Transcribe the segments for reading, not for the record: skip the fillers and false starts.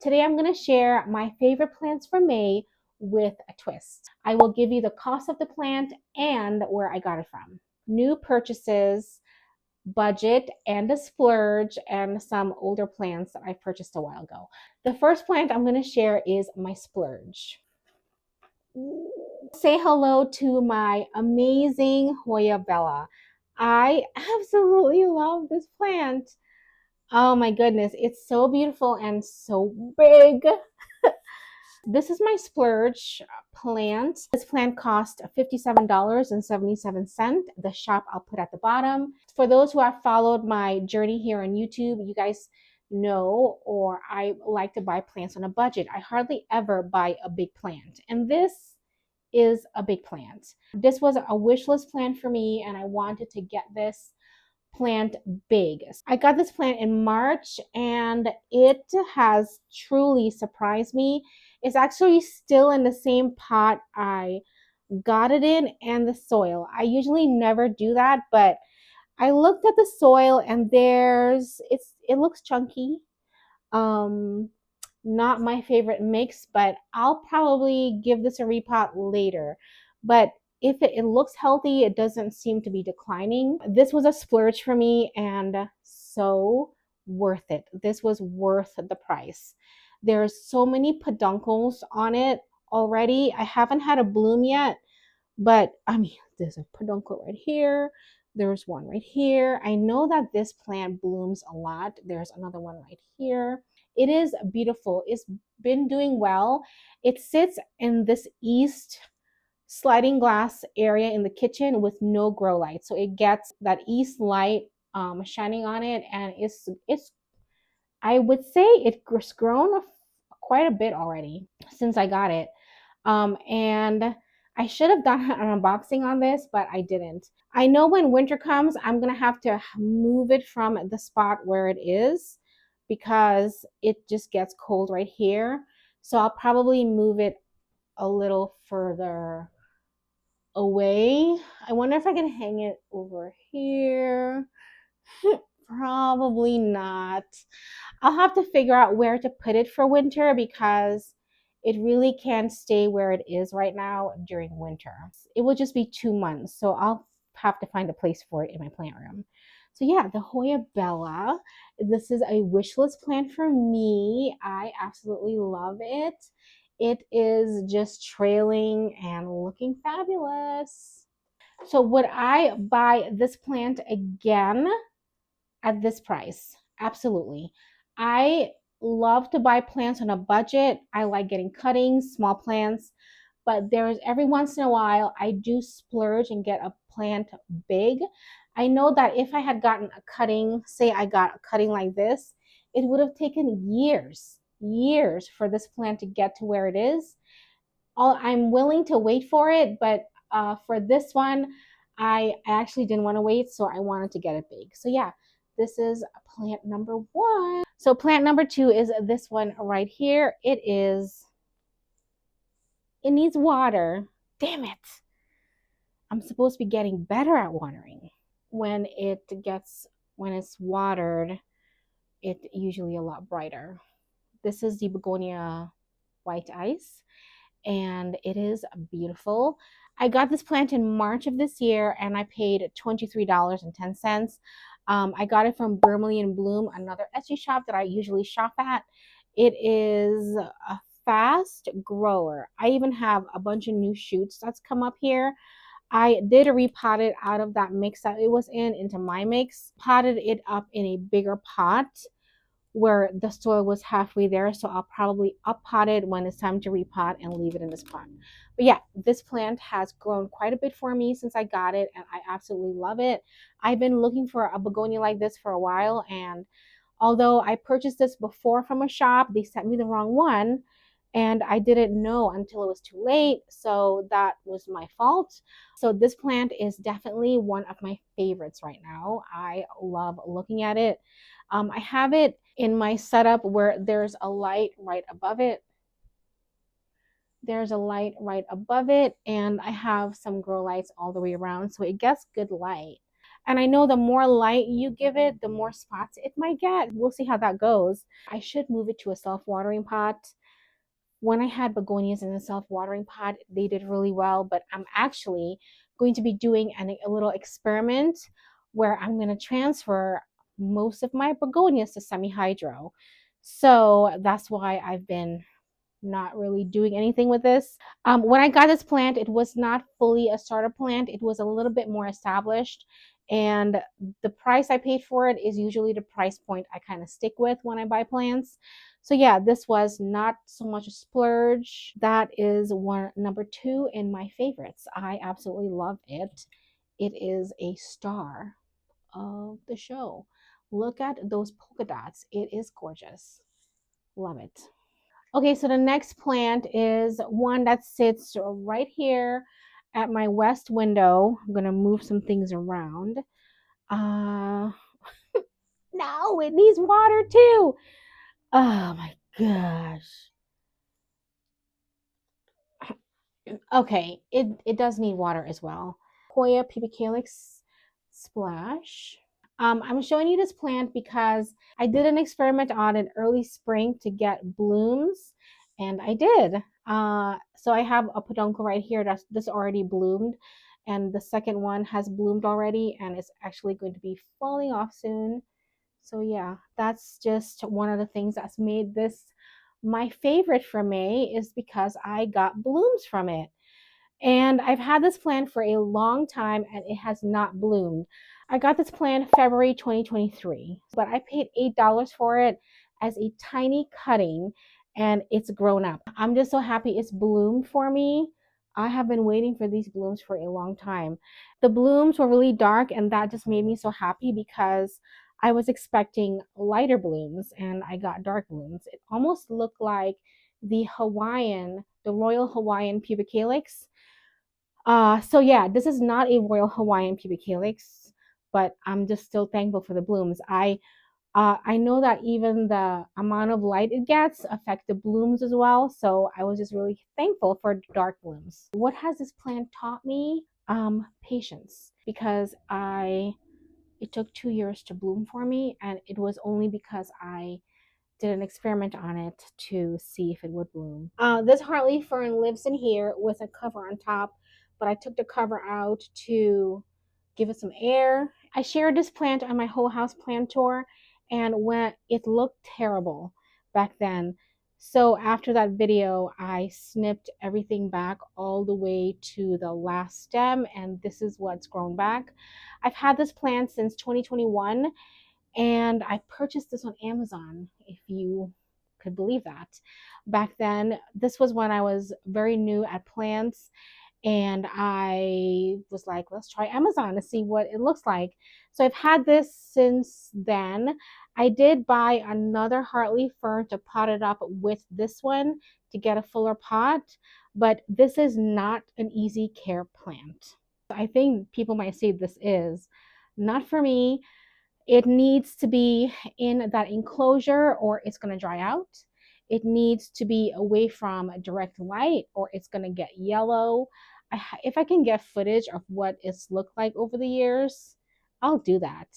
Today I'm going to share my favorite plants for May with a twist. I will give you the cost of the plant and where I got it from. New purchases, budget, and a splurge, and some older plants that I purchased a while ago. The first plant I'm going to share is my splurge. Say hello to my amazing Hoya Bella. I absolutely love this plant. Oh my goodness, it's so beautiful and so big. This is my splurge plant. This plant cost $57.77. The shop I'll put at the bottom. For those who have followed my journey here on YouTube, you guys know, or I like to buy plants on a budget. I hardly ever buy a big plant. And this is a big plant. This was a wish list plant for me, and I wanted to get this plant big. I got this plant in March and it has truly surprised me. It's actually still in the same pot I got it in and the soil. I usually never do that, but I looked at the soil and it looks chunky. Um Not my favorite mix, but I'll probably give this a repot later. But if it looks healthy, it doesn't seem to be declining. This was a splurge for me and so worth it. This was worth the price. There's so many peduncles on it already. I haven't had a bloom yet, but I mean, there's a peduncle right here. There's one right here. I know that this plant blooms a lot. There's another one right here. It is beautiful. It's been doing well. It sits in this east sliding glass area in the kitchen with no grow light. So it gets that east light shining on it, and it's I would say it's grown quite a bit already since I got it. And I should have done an unboxing on this, but I didn't. I know when winter comes, I'm gonna have to move it from the spot where it is because it just gets cold right here. So I'll probably move it a little further away. I wonder if I can hang it over here. Probably not. I'll have to figure out where to put it for winter because it really can't stay where it is right now during winter. It will just be 2 months, so I'll have to find a place for it in my plant room. So yeah, the Hoya Bella. This is a wish list plant for me. I absolutely love it. It is just trailing and looking fabulous. So would I buy this plant again at this price? Absolutely. I love to buy plants on a budget. I like getting cuttings, small plants, but there's every once in a while I do splurge and get a plant big. I know that if I had gotten a cutting, say I got a cutting like this, it would have taken years for this plant to get to where it is. I'm willing to wait for it, but for this one, I actually didn't want to wait, so I wanted to get it big. So yeah, this is plant number one. So plant number two is this one right here. It needs water. Damn it. I'm supposed to be getting better at watering. When it's watered, it's usually a lot brighter. This is the Begonia White Ice, and it is beautiful. I got this plant in March of this year and I paid $23.10. I got it from Vermilion Bloom, another Etsy shop that I usually shop at. It is a fast grower. I even have a bunch of new shoots that's come up here. I did repot it out of that mix that it was in into my mix, potted it up in a bigger pot where the soil was halfway there. So I'll probably up pot it when it's time to repot and leave it in this pot. But yeah, this plant has grown quite a bit for me since I got it, and I absolutely love it. I've been looking for a begonia like this for a while, and although I purchased this before from a shop, they sent me the wrong one. And I didn't know until it was too late. So that was my fault. So this plant is definitely one of my favorites right now. I love looking at it. I have it in my setup where there's a light right above it. There's a light right above it, and I have some grow lights all the way around, so it gets good light. And I know the more light you give it, the more spots it might get. We'll see how that goes. I should move it to a self-watering pot. When I had begonias in the self-watering pot, they did really well, but I'm actually going to be doing a little experiment where I'm going to transfer most of my begonias to semi-hydro. So that's why I've been not really doing anything with this. When I got this plant, it was not fully a starter plant. It was a little bit more established. And the price I paid for it is usually the price point I kind of stick with when I buy plants. So yeah, this was not so much a splurge. That is number two in my favorites. I absolutely love it. It is a star of the show. Look at those polka dots. It is gorgeous. Love it. Okay, so the next plant is one that sits right here at my west window. I'm gonna move some things around. Uh, no, it needs water too. Oh my gosh. Okay, it does need water as well. Hoya Calyx Splash. I'm showing you this plant because I did an experiment on it early spring to get blooms, and I did. So I have a peduncle right here that's already bloomed, and the second one has bloomed already, and it's actually going to be falling off soon. So yeah, that's just one of the things that's made this my favorite for May is because I got blooms from it. And I've had this plant for a long time and it has not bloomed. I got this plant February 2023, but I paid $8 for it as a tiny cutting and it's grown up. I'm just so happy it's bloomed for me. I have been waiting for these blooms for a long time. The blooms were really dark and that just made me so happy because I was expecting lighter blooms and I got dark blooms. It almost looked like the Royal Hawaiian pubic calyx. So yeah, this is not a Royal Hawaiian pubic calyx, but I'm just still thankful for the blooms. I know that even the amount of light it gets affect the blooms as well. So I was just really thankful for dark blooms. What has this plant taught me? Patience, because it took 2 years to bloom for me, and it was only because I did an experiment on it to see if it would bloom. This Hartley fern lives in here with a cover on top, but I took the cover out to give it some air. I shared this plant on my whole house plant tour, and when it looked terrible back then. So after that video, I snipped everything back all the way to the last stem, and this is what's grown back. I've had this plant since 2021 and I purchased this on Amazon, if you could believe that. Back then, this was when I was very new at plants, and I was like, let's try Amazon to see what it looks like. So I've had this since then. I did buy another Hartley fern to pot it up with this one to get a fuller pot, but this is not an easy care plant. I think people might say this is not for me. It needs to be in that enclosure or it's going to dry out. It needs to be away from direct light or it's going to get yellow. If I can get footage of what it's looked like over the years, I'll do that.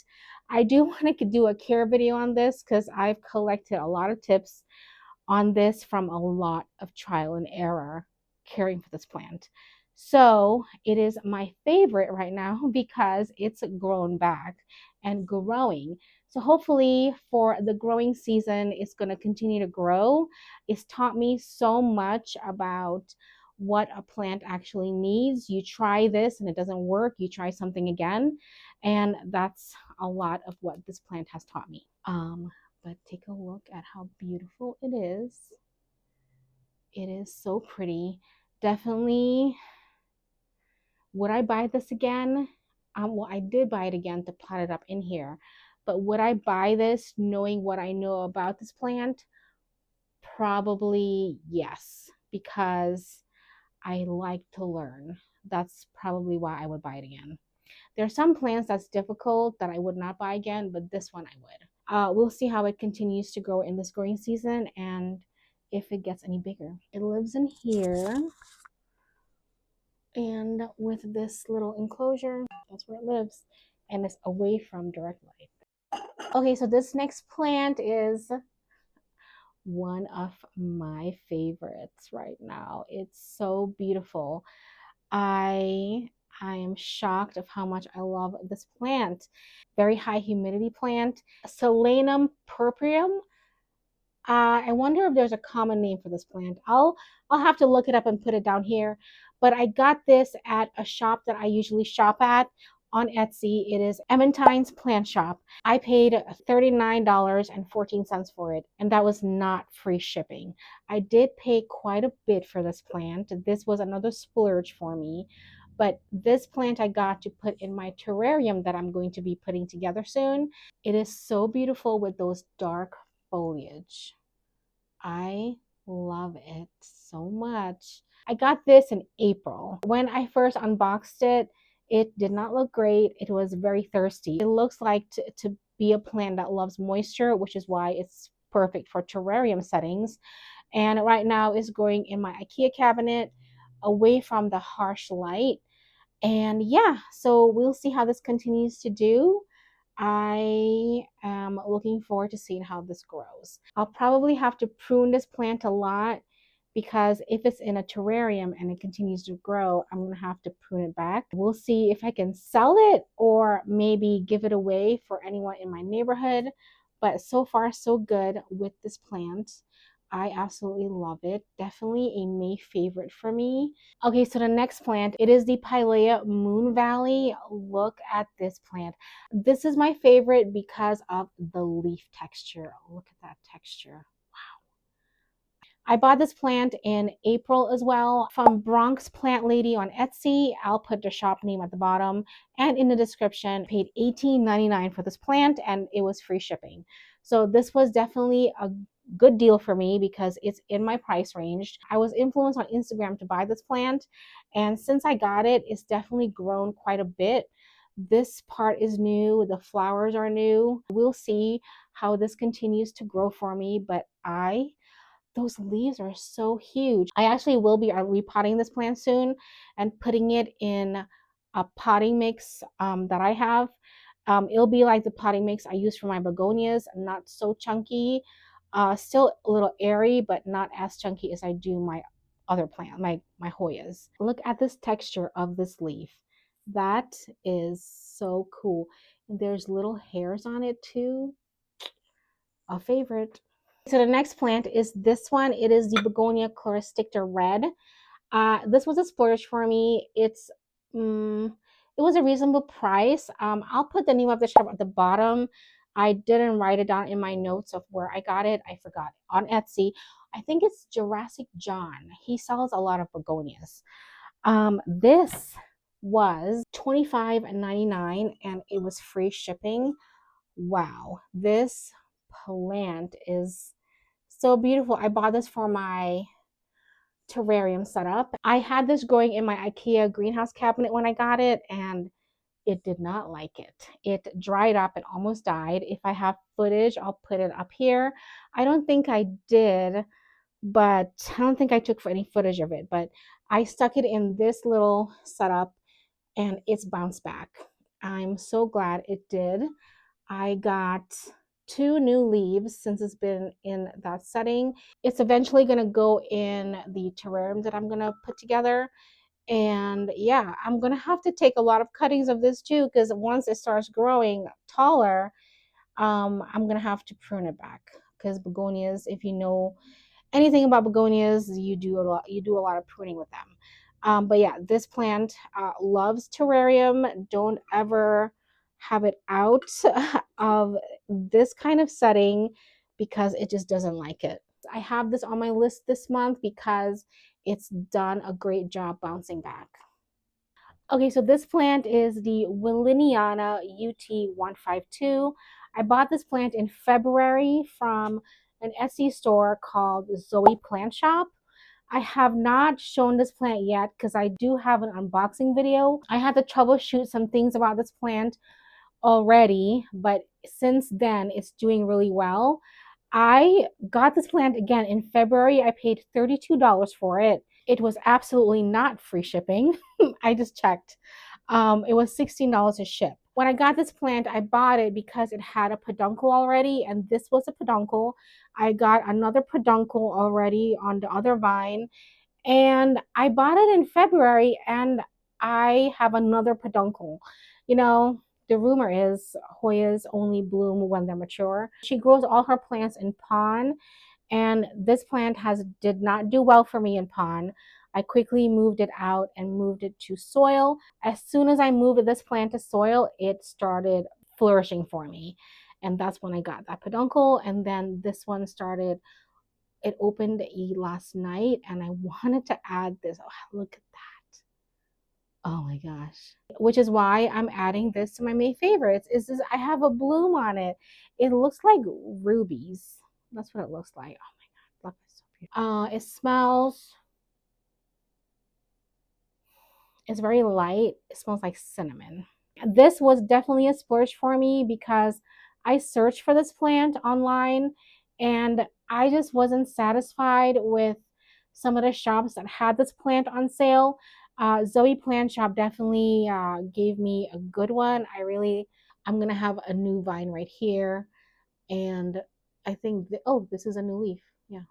I do want to do a care video on this because I've collected a lot of tips on this from a lot of trial and error caring for this plant. So it is my favorite right now because it's grown back and growing. So hopefully for the growing season, it's going to continue to grow. It's taught me so much about what a plant actually needs. You try this and it doesn't work, you try something again. And that's a lot of what this plant has taught me. But take a look at how beautiful it is. It is so pretty. Definitely, would I buy this again? Well, I did buy it again to pot it up in here. But would I buy this knowing what I know about this plant? Probably yes, because I like to learn. That's probably why I would buy it again. There are some plants that's difficult that I would not buy again, but this one I would. We'll see how it continues to grow in this growing season and if it gets any bigger. It lives in here and with this little enclosure, that's where it lives. and it's away from direct light. Okay, so this next plant is one of my favorites right now. It's so beautiful. I I am shocked of how much I love this plant. Very high humidity plant. Selenium Perrium. I wonder if there's a common name for this plant. I'll have to look it up and put it down here. But I got this at a shop that I usually shop at on Etsy. It is Emmentine's Plant Shop. I paid $39.14 for it, and that was not free shipping. I did pay quite a bit for this plant. This was another splurge for me. But this plant I got to put in my terrarium that I'm going to be putting together soon. It is so beautiful with those dark foliage. I love it so much. I got this in April. When I first unboxed it, it did not look great. It was very thirsty. It looks like to be a plant that loves moisture, which is why it's perfect for terrarium settings. And right now it's growing in my IKEA cabinet away from the harsh light. And yeah, so we'll see how this continues to do. I am looking forward to seeing how this grows. I'll probably have to prune this plant a lot because if it's in a terrarium and it continues to grow, I'm going to have to prune it back. We'll see if I can sell it or maybe give it away for anyone in my neighborhood. But so far, so good with this plant. I absolutely love it. Definitely a May favorite for me. Okay, so the next plant, it is the Pileia Moon Valley. Look at this plant. This is my favorite because of the leaf texture. Look at that texture. I bought this plant in April as well from Bronx Plant Lady on Etsy. I'll put the shop name at the bottom and in the description. Paid $18.99 for this plant and it was free shipping. So this was definitely a good deal for me because it's in my price range. I was influenced on Instagram to buy this plant, and since I got it, it's definitely grown quite a bit. This part is new, the flowers are new. We'll see how this continues to grow for me, but those leaves are so huge. I actually will be repotting this plant soon and putting it in a potting mix that I have. It'll be like the potting mix I use for my begonias, not so chunky, still a little airy, but not as chunky as I do my other plant, my Hoyas. Look at this texture of this leaf. That is so cool. There's little hairs on it too. A favorite. So the next plant is this one. It is the Bonia Chromatic Red. This was a splurge for me. It was a reasonable price. I'll put the name of the shop at the bottom. I didn't write it down in my notes of where I got it. I forgot. On Etsy. I think it's Jurassic John. He sells a lot of begonias. This was $25.99 and it was free shipping. Wow, this plant is so beautiful. I bought this for my terrarium setup. I had this growing in my IKEA greenhouse cabinet when I got it, and it did not like it. It dried up and almost died. If I have footage, I'll put it up here. I don't think I did, but I don't think I took any footage of it, but I stuck it in this little setup and it's bounced back. I'm so glad it did. I got 2 new leaves since it's been in that setting. It's eventually going to go in the terrarium that I'm going to put together. And yeah, I'm going to have to take a lot of cuttings of this too, because once it starts growing taller, I'm going to have to prune it back. Because begonias, if you know anything about begonias, you do a lot of pruning with them. But yeah, this plant loves terrarium. Don't ever have it out of this kind of setting because it just doesn't like it. I have this on my list this month because it's done a great job bouncing back. Okay, so this plant is the Wiliniana UT152. I bought this plant in February from an Etsy store called Zoe Plant Shop. I have not shown this plant yet because I do have an unboxing video. I had to troubleshoot some things about this plant already, but since then it's doing really well. I got this plant again in February. I paid $32 for it. It was absolutely not free shipping. I just checked. It was $16 to ship. When I got this plant, I bought it because it had a peduncle already, and this was a peduncle. I got another peduncle already on the other vine, and I bought it in February, and I have another peduncle. You know, the rumor is Hoyas only bloom when they're mature. She grows all her plants in pond, and this plant has did not do well for me in pond. I quickly moved it out and moved it to soil. As soon as I moved this plant to soil, it started flourishing for me. And that's when I got that peduncle. And then this one started, it opened last night, and I wanted to add this. Oh, look at that. Oh my gosh. Which is why I'm adding this to my May favorites. Is this I have a bloom on it. It looks like rubies. That's what it looks like. Oh my god, look, it's so beautiful. It smells, it's very light. It smells like cinnamon. This was definitely a splurge for me because I searched for this plant online, and I just wasn't satisfied with some of the shops that had this plant on sale. Zoe Plant Shop definitely gave me a good one. I'm gonna have a new vine right here, and I think, oh, this is a new leaf. Yeah,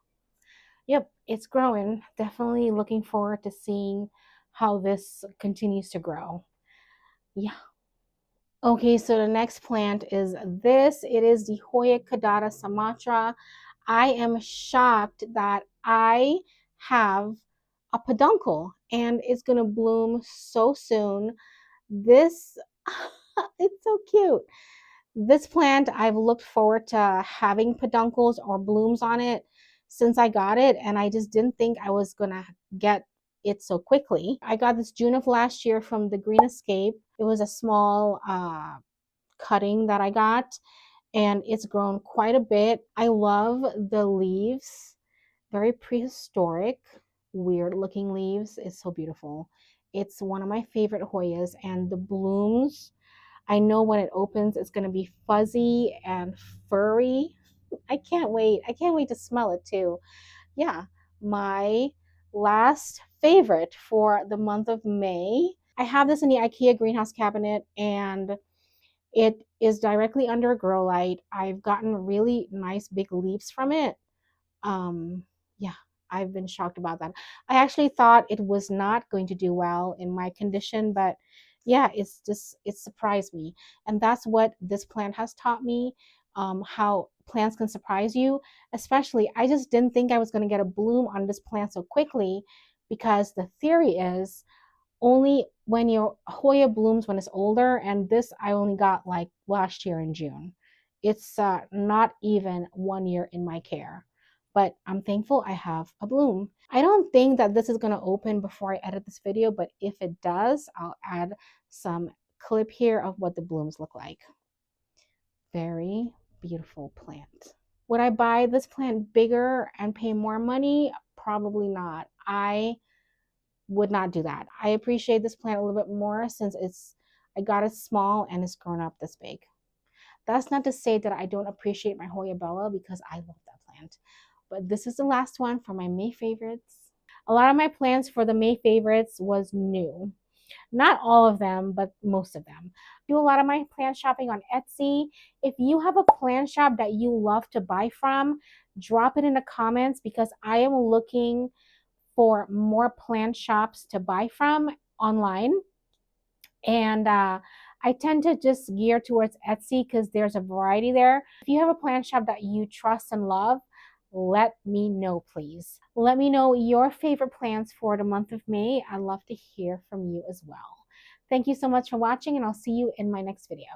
yep, it's growing. Definitely looking forward to seeing how this continues to grow. Yeah. Okay, so the next plant is this. It is the Hoya Kadata Somatra. I am shocked that I have a peduncle and it's going to bloom so soon. This, it's so cute. This plant, I've looked forward to having peduncles or blooms on it since I got it, and I just didn't think I was going to get it so quickly. I got this June of last year from the Green Escape. It was a small cutting that I got, and it's grown quite a bit. I love the leaves, very prehistoric, weird looking leaves. It's so beautiful. It's one of my favorite Hoyas, and the blooms, I know when it opens, it's going to be fuzzy and furry. I can't wait. I can't wait to smell it too. Yeah, my last favorite for the month of May. I have this in the IKEA greenhouse cabinet, and it is directly under a grow light. I've gotten really nice big leaves from it. Um, yeah, I've been shocked about that. I actually thought it was not going to do well in my condition, but yeah, it surprised me. And that's what this plant has taught me, how plants can surprise you. Especially, I just didn't think I was going to get a bloom on this plant so quickly, because the theory is only when your Hoya blooms when it's older, and this I only got like last year in June. It's not even 1 year in my care, but I'm thankful I have a bloom. I don't think that this is going to open before I edit this video, but if it does, I'll add some clip here of what the blooms look like. Very beautiful plant. Would I buy this plant bigger and pay more money? Probably not. I would not do that. I appreciate this plant a little bit more since I got it small and it's grown up this big. That's not to say that I don't appreciate my Hoya Bella, because I love that plant. But this is the last one for my May favorites. A lot of my plants for the May favorites was new. Not all of them, but most of them. I do a lot of my plant shopping on Etsy. If you have a plant shop that you love to buy from, drop it in the comments, because I am looking for more plant shops to buy from online. And I tend to just gear towards Etsy because there's a variety there. If you have a plant shop that you trust and love, let me know, please. Let me know your favorite plants for the month of May. I'd love to hear from you as well. Thank you so much for watching, and I'll see you in my next video.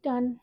Done.